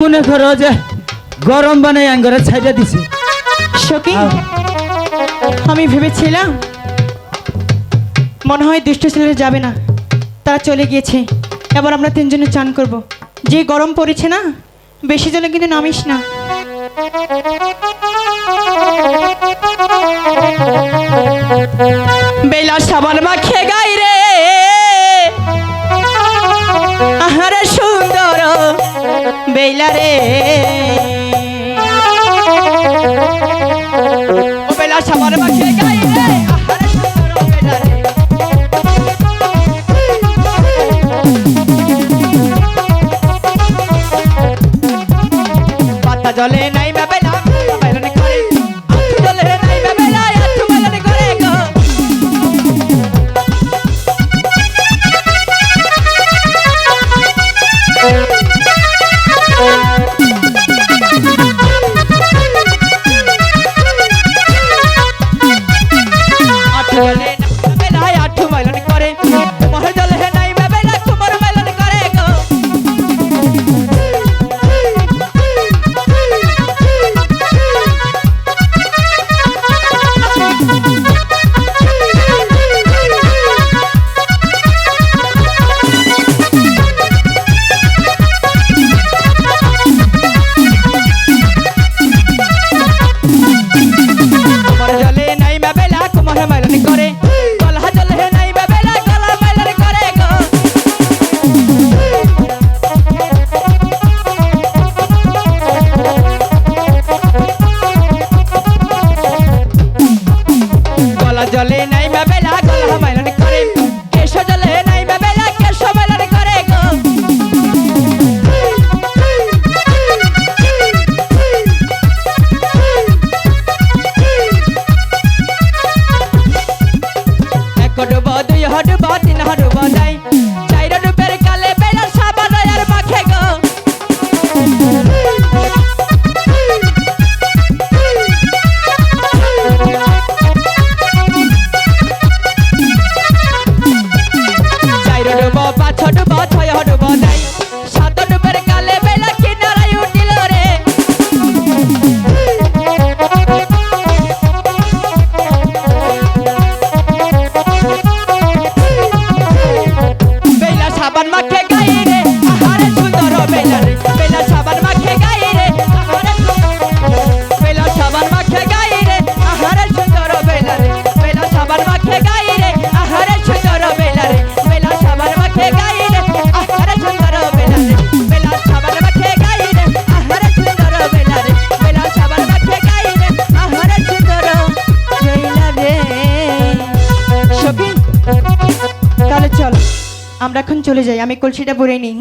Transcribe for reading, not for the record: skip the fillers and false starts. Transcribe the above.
মনে করো যে গরম বানাই আঙ্গরে ছাইড়া দিছে। সখী, আমি ভেবেছিলাম মনে হয় দুষ্ট ছেলেরা যাবে না, তারা চলে গিয়েছে। এবার আমরা তিনজনে চান করব। যে গরম পড়েছে না, বেশি জলে কিন্তু নামিস না। বেলা সাবান মাখে গাই রে, আহারে সুন্দর বেলা রে, ও বেলা সাবান মাখে গাই রে, আহারে সুন্দর বেলা রে। পাতা জলে নাই বা বেলা বেলনে করে, আঁঠু জলে নাই বা বেলা আঁঠু বেলনে করে গো। আঁঠু জলে নাই বা বেলা আঁঠু বেলনে করে, তোমার জলে নাই বা বেলা তোমার বেলনে করে গো। তোমার জলে নাই বা বেলা তোমার বেলনে করে, গলা জলে নাই বা বেলা গলা বেলনে করে গো। গলা জলে নাই বা বেলা গলা বেলনে করে, কেশ জলে নাই বা বেলা কেশ বেলনে করে গো। এক ডুবো দুই ডুবো তিন ডুবো যাই, চার ডুবের কালে বেলা সাবান আর মাখে গো। চার ডুবো পাঁচ ডুবো ছয় ডুবো যাই, সাত ডুবের কালে বেলা কিনারায় উঠিল রে। বেলা সাবান মাখে গাই রে, আহারে সুন্দর বেলা রে, বেলা সাবান মাখে গাই রে, আহারে বেলা সাবান মাখে গাই রে, আহারে সুন্দর বেলা রে, বেলা সাবান মাখে গাই রে, আহারে সুন্দর বেলা রে, বেলা সাবান মাখে গাই রে, আহারে সুন্দর বেলা রে, বেলা সাবান মাখে গাই রে, আহারে সুন্দর বেলা রে, বেলা সাবান মাখে গাই রে, আহারে সুন্দর বেলা রে। সখী, তাহলে চল আমরা এখন চলে যাই, আমি কলসিটা ভরে নিই।